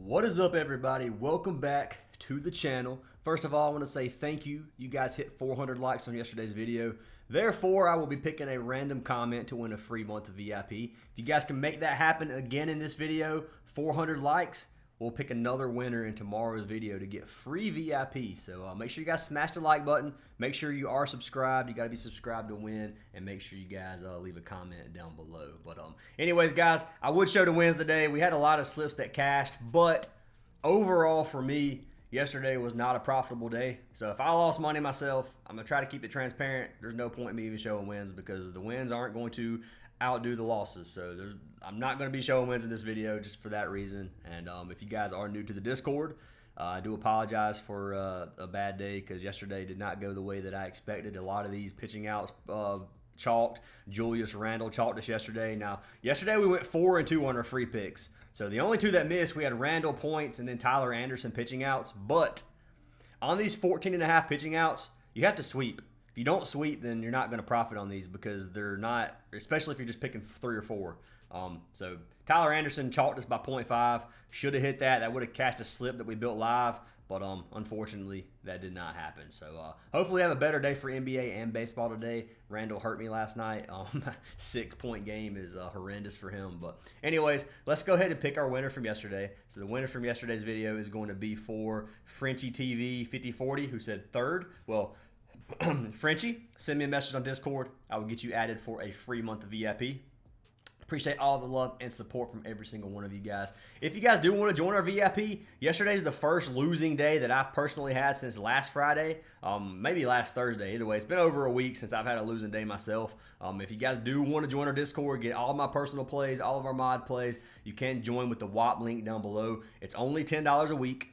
What is up, everybody? Welcome back to the channel. First of all, I want to say thank you. You guys hit 400 likes on yesterday's video. Therefore, I will be picking a random comment to win a free month of VIP. If you guys can make that happen again in this video, 400 likes, we'll pick another winner in tomorrow's video to get free VIP. So make sure you guys smash the like button. Make sure you are subscribed. You got to be subscribed to win. And make sure you guys leave a comment down below. But anyways, guys, I would show the wins today. We had a lot of slips that cashed. But overall, for me, yesterday was not a profitable day. So if I lost money myself, I'm going to try to keep it transparent. There's no point in me even showing wins because the wins aren't going to outdo the losses. So I'm not going to be showing wins in this video just for that reason. And if you guys are new to the Discord, I do apologize for a bad day because yesterday did not go the way that I expected. A lot of these pitching outs chalked. Julius Randle chalked us yesterday. Now, yesterday we went 4-2 on our free picks. So the only two that missed, we had Randle points and then Tyler Anderson pitching outs. But on these 14.5 pitching outs, you have to sweep. If you don't sweep, then you're not going to profit on these because they're not, especially if you're just picking 3 or 4. So Tyler Anderson chalked us by 0.5. Should have hit that. That would have cashed a slip that we built live. But unfortunately, that did not happen. So hopefully we have a better day for NBA and baseball today. Randall hurt me last night. 6-point game is horrendous for him. But anyways, let's go ahead and pick our winner from yesterday. So the winner from yesterday's video is going to be for Frenchie TV 5040, who said third. Well, Frenchie, send me a message on Discord. I will get you added for a free month of VIP. Appreciate all the love and support from every single one of you guys. If you guys do want to join our VIP, yesterday's the first losing day that I've personally had since last Friday, maybe last Thursday. Either way, it's been over a week since I've had a losing day myself. If you guys do want to join our Discord, get all of my personal plays, all of our mod plays, you can join with the WAP link down below. It's only $10 a week,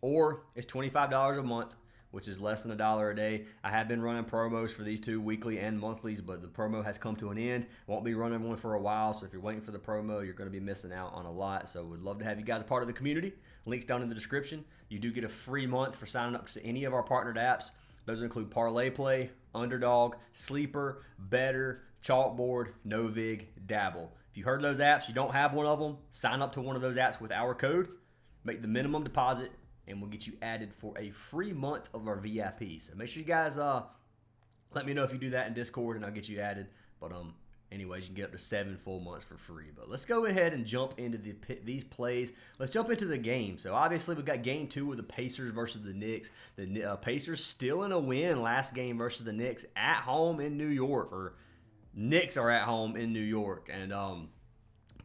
or it's $25 a month, which is less than $1 a day. I have been running promos for these two, weekly and monthlies, but the promo has come to an end. Won't be running one for a while, so if you're waiting for the promo, you're going to be missing out on a lot. So we'd love to have you guys a part of the community. Links down in the description. You do get a free month for signing up to any of our partnered apps. Those include Parlay Play, Underdog, Sleeper, Better, Chalkboard, NOVIG, Dabble. If you heard those apps, you don't have one of them, sign up to one of those apps with our code. Make the minimum deposit, and we'll get you added for a free month of our VIP. So make sure you guys let me know if you do that in Discord, and I'll get you added. But anyways, you can get up to 7 full months for free. But let's go ahead and jump into these plays. Let's jump into the game. So obviously we got game 2 with the Pacers versus the Knicks. The Pacers still in a win last game versus the Knicks at home in New York, or Knicks are at home in New York, and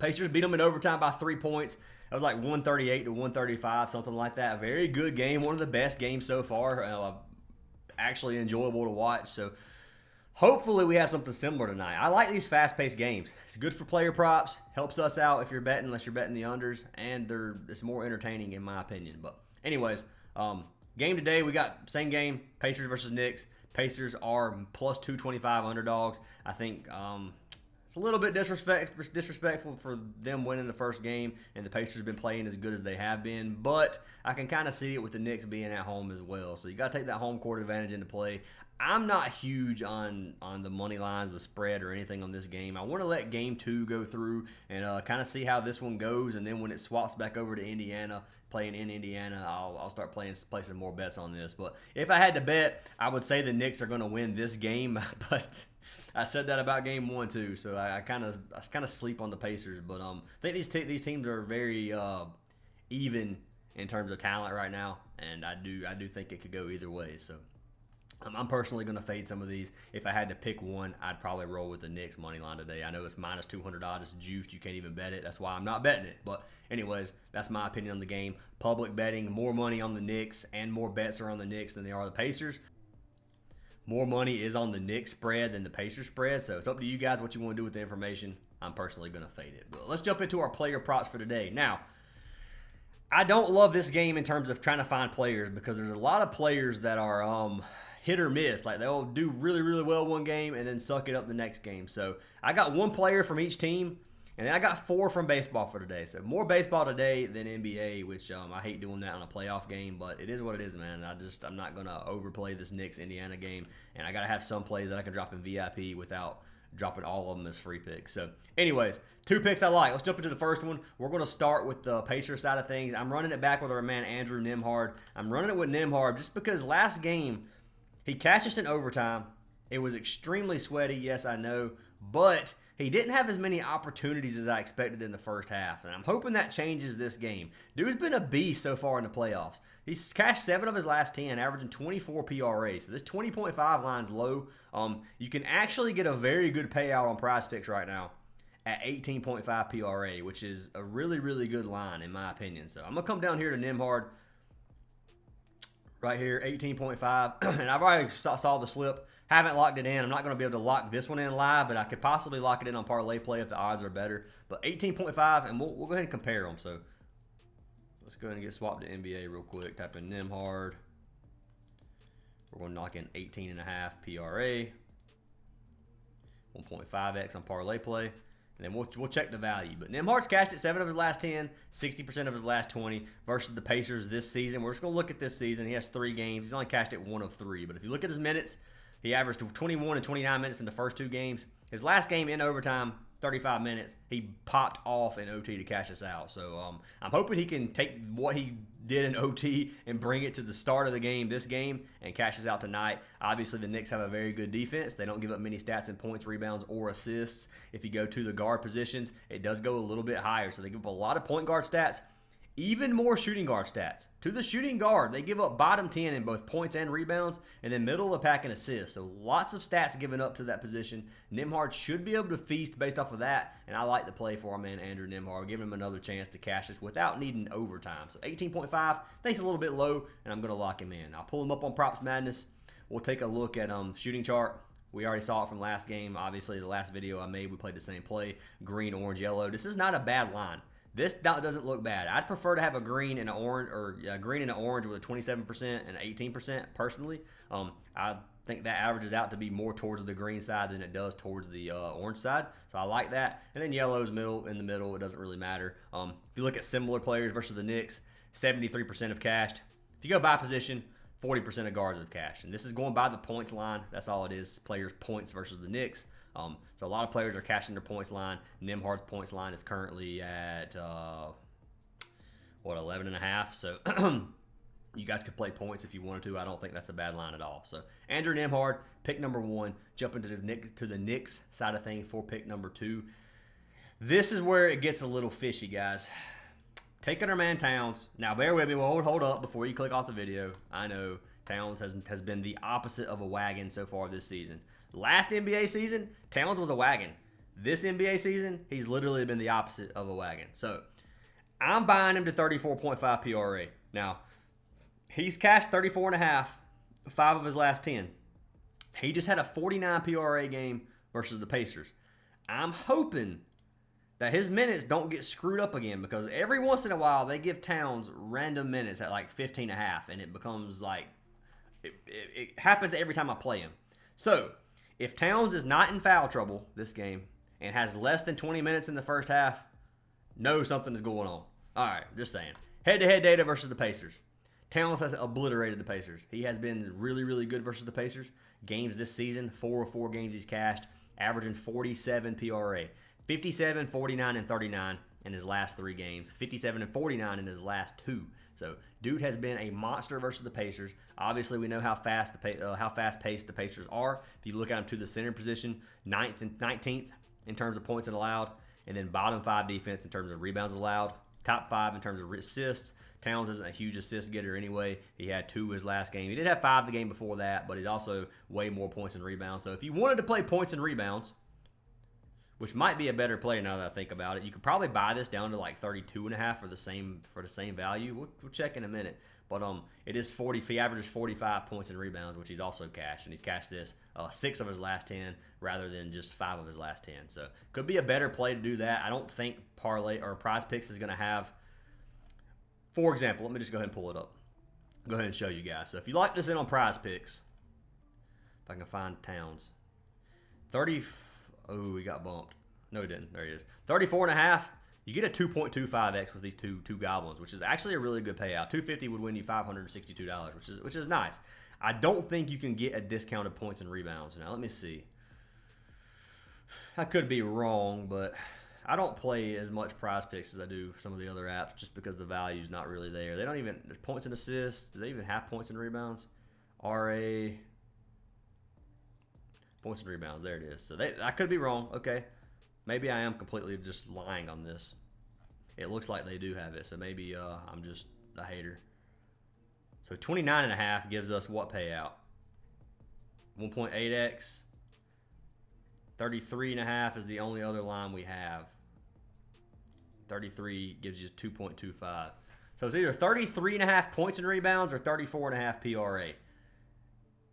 Pacers beat them in overtime by 3 points. It was like 138 to 135, something like that. A very good game, one of the best games so far. Actually enjoyable to watch. So hopefully we have something similar tonight. I like these fast-paced games. It's good for player props. Helps us out if you're betting, unless you're betting the unders. And it's more entertaining in my opinion. But anyways, game today, we got same game, Pacers versus Knicks. Pacers are plus 225 underdogs. I think it's a little bit disrespectful for them winning the first game, and the Pacers have been playing as good as they have been, but I can kind of see it with the Knicks being at home as well. So you got to take that home court advantage into play. I'm not huge on the money lines, the spread, or anything on this game. I want to let game 2 go through and kind of see how this one goes, and then when it swaps back over to Indiana, playing in Indiana, I'll start placing more bets on this. But if I had to bet, I would say the Knicks are going to win this game, but I said that about game 1 too, so I kind of sleep on the Pacers. But I think these teams are very even in terms of talent right now, and I do think it could go either way. So I'm personally going to fade some of these. If I had to pick one, I'd probably roll with the Knicks money line today. I know it's minus 200 odds. It's juiced. You can't even bet it. That's why I'm not betting it. But anyways, that's my opinion on the game. Public betting, more money on the Knicks, and more bets are on the Knicks than they are the Pacers. More money is on the Knicks spread than the Pacers spread. So it's up to you guys what you want to do with the information. I'm personally going to fade it. But let's jump into our player props for today. Now, I don't love this game in terms of trying to find players because there's a lot of players that are hit or miss. Like they'll do really, really well one game and then suck it up the next game. So I got one player from each team, and then I got 4 from baseball for today. So more baseball today than NBA, which I hate doing that on a playoff game, but it is what it is, man. I'm not going to overplay this Knicks-Indiana game, and I got to have some plays that I can drop in VIP without dropping all of them as free picks. So anyways, 2 picks I like. Let's jump into the first one. We're going to start with the Pacers side of things. I'm running it back with our man Andrew Nimhard. I'm running it with Nimhard just because last game he cashed us in overtime. It was extremely sweaty, yes, I know, but he didn't have as many opportunities as I expected in the first half, and I'm hoping that changes this game. Dude's been a beast so far in the playoffs. He's cashed 7 of his last 10, averaging 24 PRA. So this 20.5 line's low. You can actually get a very good payout on Prizepicks right now at 18.5 PRA, which is a really, really good line in my opinion. So I'm going to come down here to Nimhard right here, 18.5, and I've already saw the slip. Haven't locked it in. I'm not going to be able to lock this one in live, but I could possibly lock it in on Parlay Play if the odds are better. But 18.5, and we'll go ahead and compare them. So let's go ahead and get swapped to NBA real quick. Type in Nimhard. We're going to knock in 18.5 PRA, 1.5x on Parlay Play, and then we'll check the value. But Nimhard's cashed it 7 of his last 10, 60% of his last 20 versus the Pacers this season. We're just going to look at this season. He has 3 games. He's only cashed it 1 of 3. But if you look at his minutes, he averaged 21 and 29 minutes in the first 2 games. His last game in overtime, 35 minutes. He popped off in OT to cash us out. So I'm hoping he can take what he did in OT and bring it to the start of the game, this game, and cash us out tonight. Obviously, the Knicks have a very good defense. They don't give up many stats in points, rebounds, or assists. If you go to the guard positions, it does go a little bit higher. So they give up a lot of point guard stats. Even more shooting guard stats. To the shooting guard, they give up bottom 10 in both points and rebounds, and then middle of the pack and assists. So lots of stats given up to that position. Nimhard should be able to feast based off of that, and I like the play for our man Andrew Nimhard. Give him another chance to cash this without needing overtime. So 18.5, thinks a little bit low, and I'm going to lock him in. I'll pull him up on Props Madness. We'll take a look at shooting chart. We already saw it from last game. Obviously, the last video I made, we played the same play. Green, orange, yellow. This is not a bad line. This doesn't look bad. I'd prefer to have a green and an orange, or green and an orange with a 27% and 18% personally. I think that averages out to be more towards the green side than it does towards the orange side. So I like that. And then yellow's in the middle. It doesn't really matter. If you look at similar players versus the Knicks, 73% have cashed. If you go by position, 40% of guards have cashed. And this is going by the points line. That's all it is. Players' points versus the Knicks. So a lot of players are cashing their points line. Nimhard's points line is currently at 11.5. So you guys could play points if you wanted to. I don't think that's a bad line at all. So Andrew Nimhard, pick number 1. Jump into the Knicks side of things for pick number 2. This is where it gets a little fishy, guys. Taking our man Towns. Now bear with me. We'll hold up before you click off the video. I know Towns has been the opposite of a wagon so far this season. Last NBA season, Towns was a wagon. This NBA season, he's literally been the opposite of a wagon. So, I'm buying him to 34.5 PRA. Now, he's cashed 34.5, 5 of his last 10. He just had a 49 PRA game versus the Pacers. I'm hoping that his minutes don't get screwed up again, because every once in a while, they give Towns random minutes at like 15.5, and it becomes like, it happens every time I play him. So, if Towns is not in foul trouble this game and has less than 20 minutes in the first half, know something is going on. All right, just saying. Head-to-head data versus the Pacers. Towns has obliterated the Pacers. He has been really, really good versus the Pacers. Games this season, 4 of 4 games he's cashed, averaging 47 PRA. 57, 49, and 39 in his last 3 games. 57 and 49 in his last 2. So, dude has been a monster versus the Pacers. Obviously, we know how fast-paced the Pacers are. If you look at them to the center position, 9th and 19th in terms of points allowed, and then bottom 5 defense in terms of rebounds allowed, top 5 in terms of assists. Towns isn't a huge assist getter anyway. He had 2 his last game. He did have 5 the game before that, but he's also way more points and rebounds. So if you wanted to play points and rebounds, which might be a better play now that I think about it, you could probably buy this down to like 32.5 for the same value. We'll check in a minute. But it is 40. He averages 45 points and rebounds, which he's also cashed, and he's cashed this 6 of his last 10 rather than just 5 of his last 10. So could be a better play to do that. I don't think Parlay or Prizepicks is going to have. For example, let me just go ahead and pull it up. Go ahead and show you guys. So if you like this in on Prizepicks, if I can find Towns, 30. Oh, he got bumped. No, he didn't. There he is. 34.5. You get a 2.25x with these two goblins, which is actually a really good payout. 250 would win you $562, which is nice. I don't think you can get a discounted points and rebounds. Now let me see. I could be wrong, but I don't play as much Prizepicks as I do some of the other apps just because the value's not really there. They don't even, points and assists, do they even have points and rebounds? RA, points and rebounds, there it is. So I could be wrong, okay. Maybe I am completely just lying on this. It looks like they do have it, so maybe I'm just a hater. So 29.5 gives us what payout? 1.8x. 33.5 is the only other line we have. 33 gives you 2.25. So it's either 33.5 points and rebounds or 34.5 PRA.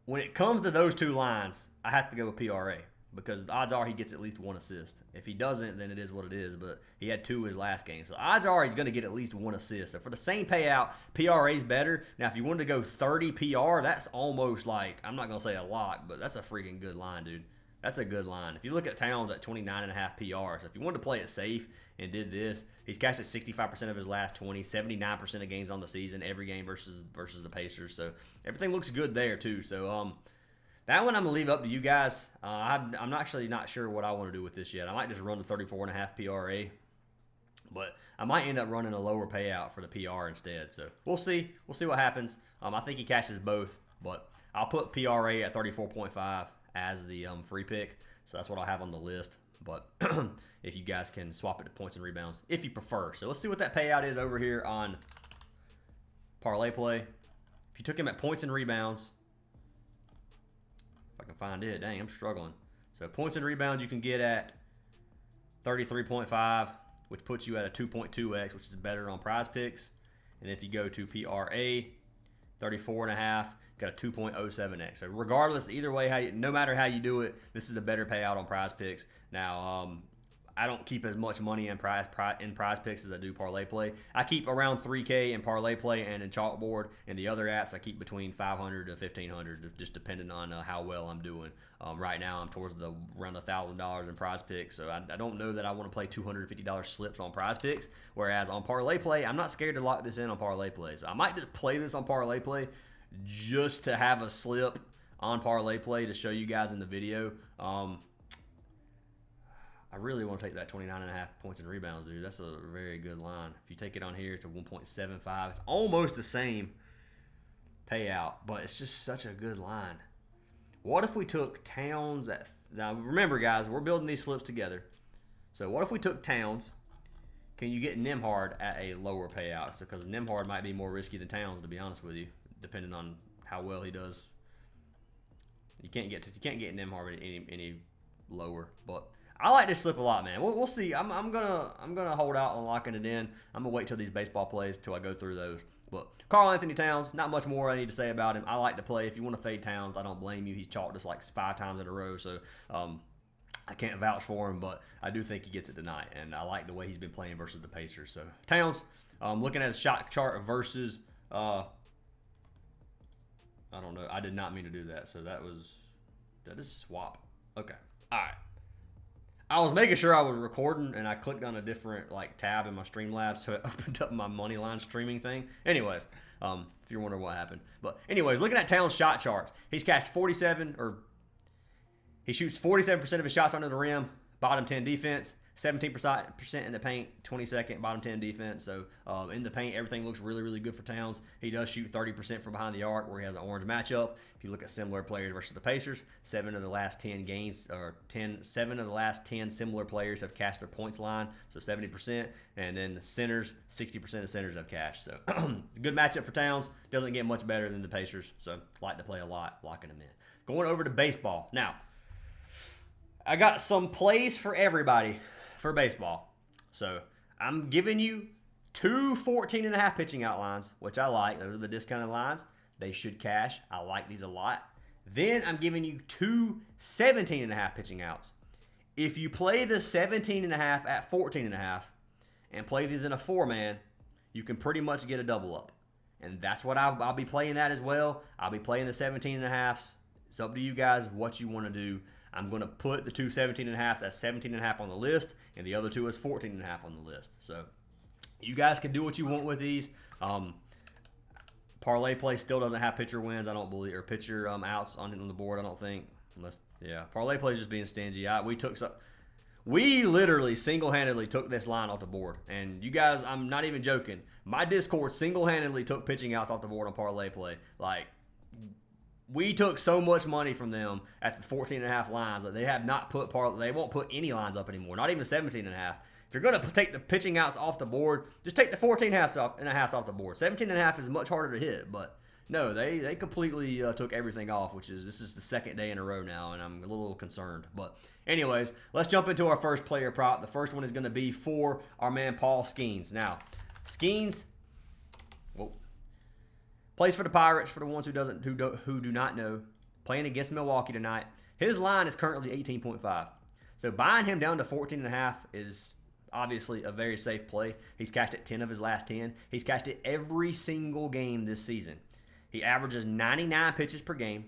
When it comes to those two lines, I have to go with PRA because the odds are he gets at least one assist. If he doesn't, then it is what it is, but he had 2 his last game. So odds are he's going to get at least one assist. So for the same payout, PRA is better. Now, if you wanted to go 30 PR, that's almost like, I'm not going to say a lock, but that's a freaking good line, dude. That's a good line. If you look at Towns at 29.5 PR, so if you wanted to play it safe and did this, he's cashed at 65% of his last 20, 79% of games on the season, every game versus the Pacers. So everything looks good there too. So that one I'm gonna leave up to you guys. I'm actually not sure what I want to do with this yet. I might just run the 34.5 PRA, but I might end up running a lower payout for the PR instead. So we'll see. We'll see what happens. I think he cashes both, but I'll put PRA at 34.5 as the free pick. So that's what I'll have on the list. But if you guys can swap it to points and rebounds, if you prefer. So let's see what that payout is over here on Parlay Play. If you took him at points and rebounds, if I can find it, dang, I'm struggling. So points and rebounds you can get at 33.5, which puts you at a 2.2x, which is better on Prizepicks. And if you go to PRA, 34.5, got a 2.07x. So regardless, either way, no matter how you do it, this is a better payout on Prizepicks. Now, I don't keep as much money in Prizepicks as I do Parlay Play. I keep around 3K in Parlay Play and in CHALKBOARD. And the other apps, I keep between 500 to 1,500, just depending on how well I'm doing. Right now, I'm towards around $1,000 in Prizepicks, so I don't know that I want to play $250 slips on Prizepicks. Whereas on Parlay Play, I'm not scared to lock this in on Parlay Play. So I might just play this on Parlay Play just to have a slip on Parlay Play to show you guys in the video. I really want to take that 29.5 points and rebounds, dude. That's a very good line. If you take it on here, it's a 1.75. It's almost the same payout, but it's just such a good line. What if we took Towns at... Now, remember, guys, we're building these slips together. So what if we took Towns? Can you get Nimhard at a lower payout? So, because Nimhard might be more risky than Towns, to be honest with you, depending on how well he does. You can't get Nimhard any lower, but I like this slip a lot, man. We'll see. I'm gonna hold out on locking it in. I'm gonna wait till these baseball plays till I go through those. But Karl Towns, not much more I need to say about him. I like to play. If you want to fade Towns, I don't blame you. He's chalked us like 5 times in a row, so I can't vouch for him, but I do think he gets it tonight, and I like the way he's been playing versus the Pacers. So Towns, looking at his shot chart versus. I don't know. I did not mean to do that. So that is swap. Okay. All right. I was making sure I was recording, and I clicked on a different tab in my Streamlabs, so it opened up my Moneyline streaming thing. Anyways, if you're wondering what happened. But anyways, looking at Towns' shot charts, he's cashed 47, or he shoots 47% of his shots under the rim, bottom 10 defense, 17% in the paint, 22nd, bottom 10 defense. So in the paint, everything looks really, really good for Towns. He does shoot 30% from behind the arc, where he has an orange matchup. If you look at similar players versus the Pacers, 7 of the last 10 games, or 7 of the last 10 similar players have cashed their points line, so 70%. And then the centers, 60% of centers have cashed. So good matchup for Towns. Doesn't get much better than the Pacers, so like to play a lot, locking him in. Going over to baseball. Now, I got some plays for everybody for baseball. So I'm giving you 2 14.5 pitching outlines, which I like. Those are the discounted lines. They should cash. I like these a lot. Then I'm giving you 2 17.5 pitching outs. If you play the 17.5 at 14.5 and play these in a 4-man, you can pretty much get a double up. And that's what I'll be playing at as well. I'll be playing the 17.5s. It's up to you guys what you want to do. I'm going to put the 2 17.5s as 17.5 on the list, and the other 2 is 14.5 on the list. So you guys can do what you want with these. Parlay Play still doesn't have pitcher wins, I don't believe, or pitcher outs on the board, I don't think, unless Yeah, parlay plays just being stingy. We literally single-handedly took this line off the board. And you guys, I'm not even joking. My Discord single-handedly took pitching outs off the board on parlay play. Like, we took so much money from them at the 14.5 lines that they have not put they won't put any lines up anymore. Not even 17.5. If you're going to take the pitching outs off the board, just take the 14.5 off the board. 17.5 is much harder to hit, but no, they completely took everything off, this is the second day in a row now, and I'm a little concerned. But anyways, let's jump into our first player prop. The first one is going to be for our man Paul Skeens. Now, Skeens, plays for the Pirates. For the ones who do not know, playing against Milwaukee tonight. His line is currently 18.5. So buying him down to 14.5 is obviously a very safe play. He's cashed it 10 of his last 10. He's cashed it every single game this season. He averages 99 pitches per game.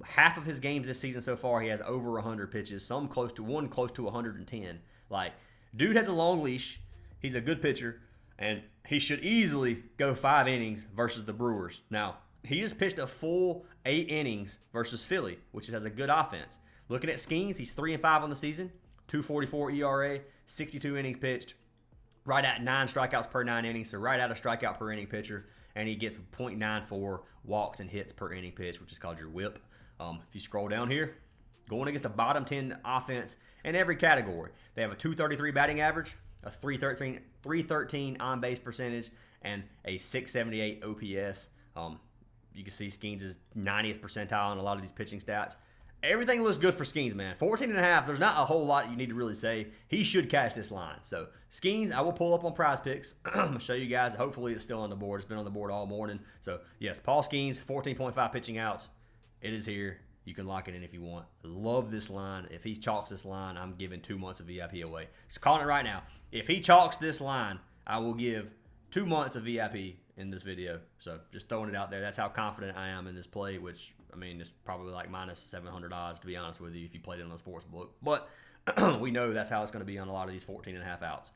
Half of his games this season so far, he has over 100 pitches. Some close to 110. Like, dude has a long leash. He's a good pitcher, and he should easily go 5 innings versus the Brewers. Now, he just pitched a full 8 innings versus Philly, which has a good offense. Looking at Skeens, he's 3-5 on the season, 2.44 ERA, 62 innings pitched, right at 9 strikeouts per 9 innings, so right at a strikeout per inning pitcher. And he gets 0.94 walks and hits per inning pitch, which is called your whip. If you scroll down here, going against the bottom 10 offense in every category. They have a 233 batting average, a 313 on base percentage, and a 678 OPS. You can see Skeens is 90th percentile in a lot of these pitching stats. Everything looks good for Skeens, man. 14.5, there's not a whole lot you need to really say. He should cash this line. So, Skeens, I will pull up on Prizepicks. I'm going to show you guys. Hopefully, it's still on the board. It's been on the board all morning. So, yes, Paul Skeens, 14.5 pitching outs. It is here. You can lock it in if you want. I love this line. If he chalks this line, I'm giving 2 months of VIP away. Just calling it right now. If he chalks this line, I will give 2 months of VIP in this video. So, just throwing it out there. That's how confident I am in this play, which, I mean, it's probably like minus 700 odds, to be honest with you, if you played it on a sports book. But we know that's how it's going to be on a lot of these 14.5 outs.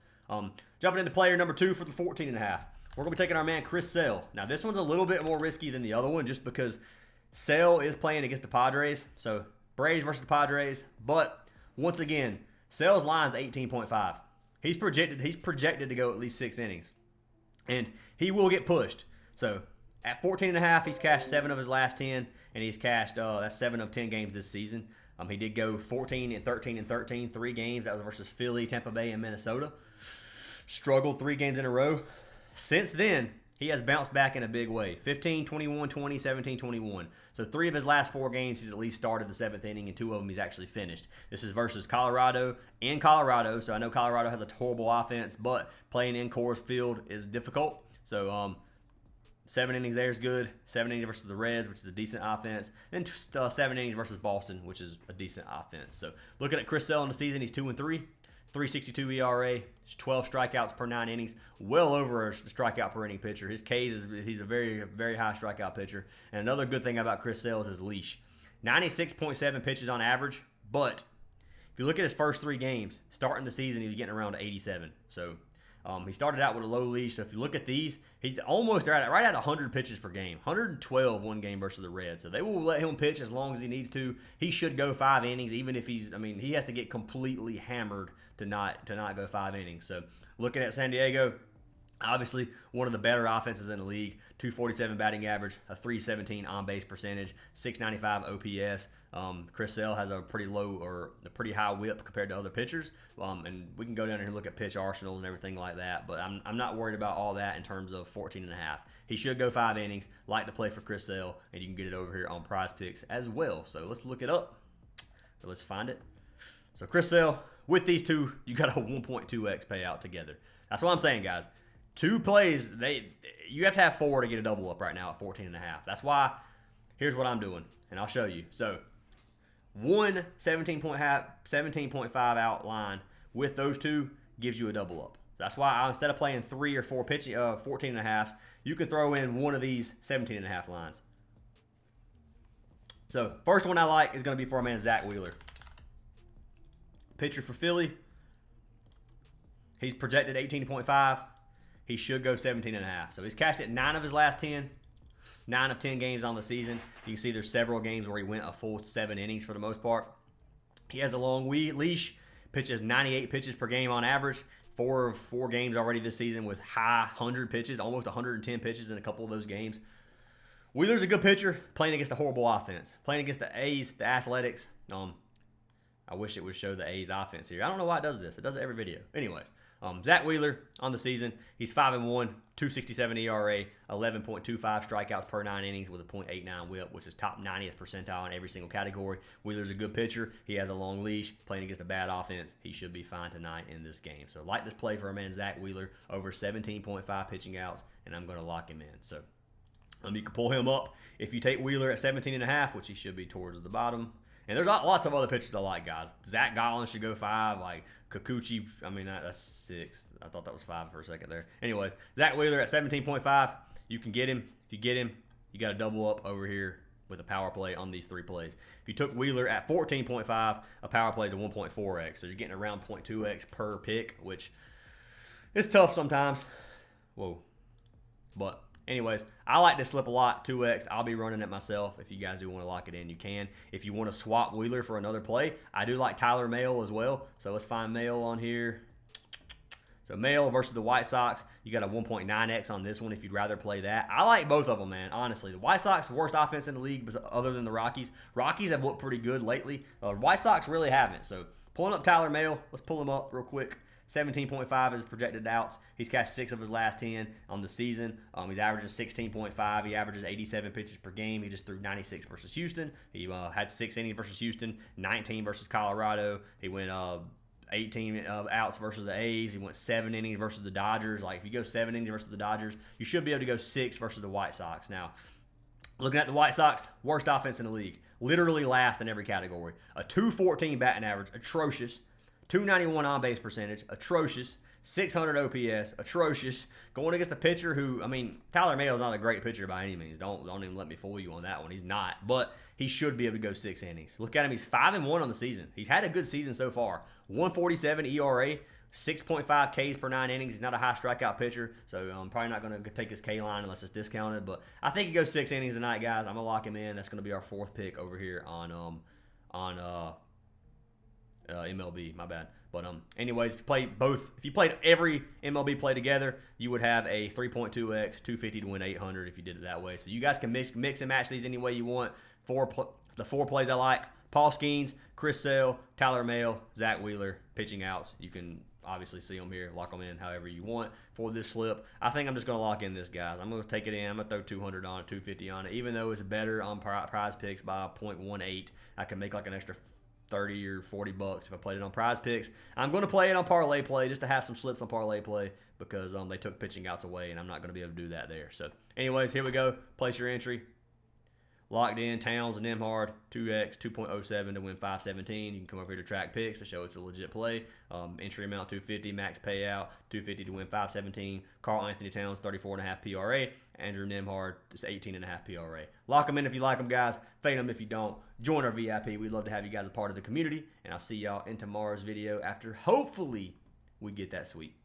Jumping into player number 2 for the 14.5. We're going to be taking our man Chris Sale. Now, this one's a little bit more risky than the other one just because Sale is playing against the Padres. So, Braves versus the Padres. But, once again, Sale's line's 18.5. He's projected to go at least 6 innings. And he will get pushed. So, at 14.5, he's cashed 7 of his last 10. And he's cashed, that's 7 of 10 games this season. He did go 14-13-13, 3 games. That was versus Philly, Tampa Bay, and Minnesota. Struggled 3 games in a row. Since then, he has bounced back in a big way. 15, 21, 20, 17, 21. So 3 of his last 4 games, he's at least started the 7th inning, and 2 of them he's actually finished. This is versus Colorado in Colorado. So I know Colorado has a horrible offense, but playing in Coors Field is difficult. So 7 innings there is good. 7 innings versus the Reds, which is a decent offense. Then 7 innings versus Boston, which is a decent offense. So looking at Chris Sale in the season, he's 2-3. 3.62 ERA, 12 strikeouts per 9 innings, well over a strikeout per inning pitcher. His Ks he's a very, very high strikeout pitcher. And another good thing about Chris Sale is his leash. 96.7 pitches on average, but if you look at his first 3 games, starting the season, he was getting around 87. So he started out with a low leash. So if you look at these, he's almost right at 100 pitches per game. 112 one game versus the Reds. So they will let him pitch as long as he needs to. He should go 5 innings, even if he has to get completely hammered to not go 5 innings. So looking at San Diego, obviously one of the better offenses in the league. 247 batting average, a 317 on base percentage, 695 OPS. Chris Sale has a pretty low or a pretty high whip compared to other pitchers. And we can go down here and look at pitch arsenals and everything like that. But I'm not worried about all that in terms of 14.5. He should go 5 innings. Like to play for Chris Sale, and you can get it over here on Prizepicks as well. So let's look it up. Or let's find it. So Chris Sale, with these 2, you got a 1.2x payout together. That's what I'm saying, guys. 2 plays, you have to have 4 to get a double up right now at 14.5. That's why, here's what I'm doing, and I'll show you. So, 1 17.5 out line with those 2 gives you a double up. That's why instead of playing 3 or 4 pitching 14.5s, you can throw in one of these 17.5 lines. So, first one I like is going to be for our man Zach Wheeler. Pitcher for Philly. He's projected 18.5. He should go 17.5. So he's cashed it 9 of his last 10. 9 of 10 games on the season. You can see there's several games where he went a full 7 innings for the most part. He has a long leash, pitches 98 pitches per game on average. 4 games already this season with high 100 pitches, almost 110 pitches in a couple of those games. Wheeler's a good pitcher playing against a horrible offense. Playing against the A's, the Athletics. I wish it would show the A's offense here. I don't know why it does this. It does it every video. Anyways, Zach Wheeler on the season. He's 5-1, 267 ERA, 11.25 strikeouts per 9 innings with a .89 whip, which is top 90th percentile in every single category. Wheeler's a good pitcher. He has a long leash. Playing against a bad offense, he should be fine tonight in this game. So like this play for our man Zach Wheeler over 17.5 pitching outs, and I'm going to lock him in. So you can pull him up if you take Wheeler at 17.5, which he should be towards the bottom. And there's lots of other pitchers I like, guys. Zach Gallen should go 5. Like Kikuchi, I mean, that's 6. I thought that was 5 for a second there. Anyways, Zach Wheeler at 17.5. You can get him. If you get him, you got to double up over here with a power play on these 3 plays. If you took Wheeler at 14.5, a power play is a 1.4x. So you're getting around 0.2x per pick, which is tough sometimes. Whoa. But anyways, I like to slip a lot, 2x. I'll be running it myself. If you guys do want to lock it in, you can. If you want to swap Wheeler for another play, I do like Tyler Mahle as well. So let's find Mahle on here. So Mahle versus the White Sox, you got a 1.9x on this one if you'd rather play that. I like both of them, man, honestly. The White Sox, worst offense in the league other than the Rockies. Rockies have looked pretty good lately. White Sox really haven't. So pulling up Tyler Mahle, let's pull him up real quick. 17.5 is projected outs. He's cashed 6 of his last 10 on the season. He's averaging 16.5. He averages 87 pitches per game. He just threw 96 versus Houston. He had 6 innings versus Houston, 19 versus Colorado. He went 18 outs versus the A's. He went 7 innings versus the Dodgers. Like, if you go 7 innings versus the Dodgers, you should be able to go 6 versus the White Sox. Now, looking at the White Sox, worst offense in the league. Literally last in every category. A 214 batting average, atrocious. 291 on-base percentage, atrocious. 600 OPS, atrocious. Going against a pitcher who, I mean, Tyler Mahle is not a great pitcher by any means. Don't even let me fool you on that one. He's not. But he should be able to go 6 innings. Look at him. He's 5-1 on the season. He's had a good season so far. 147 ERA, 6.5 Ks per 9 innings. He's not a high strikeout pitcher, so I'm probably not going to take his K line unless it's discounted. But I think he goes 6 innings tonight, guys. I'm going to lock him in. That's going to be our 4th pick over here on MLB, my bad. But anyways, if you played every MLB play together, you would have a 3.2x, 250 to win 800 if you did it that way. So you guys can mix and match these any way you want. The 4 plays I like: Paul Skeens, Chris Sale, Tyler Mahle, Zach Wheeler, pitching outs. You can obviously see them here. Lock them in however you want for this slip. I think I'm just going to lock in this, guys. I'm going to take it in. I'm going to throw 200 on it, 250 on it. Even though it's better on Prizepicks by 0.18, I can make like an extra 30 or 40 bucks if I played it on Prizepicks. I'm going to play it on Parlay Play just to have some slips on Parlay Play because they took pitching outs away, and I'm not going to be able to do that there. So, anyways, here we go. Place your entry. Locked in, Towns and Nimhard, 2x, 2.07 to win 517. You can come over here to track picks to show it's a legit play. Entry amount 250, max payout 250 to win 517. Karl Towns, 34.5 PRA. Andrew Nimhard, just 18.5 PRA. Lock them in if you like them, guys. Fade them if you don't. Join our VIP. We'd love to have you guys a part of the community. And I'll see y'all in tomorrow's video after hopefully we get that sweep.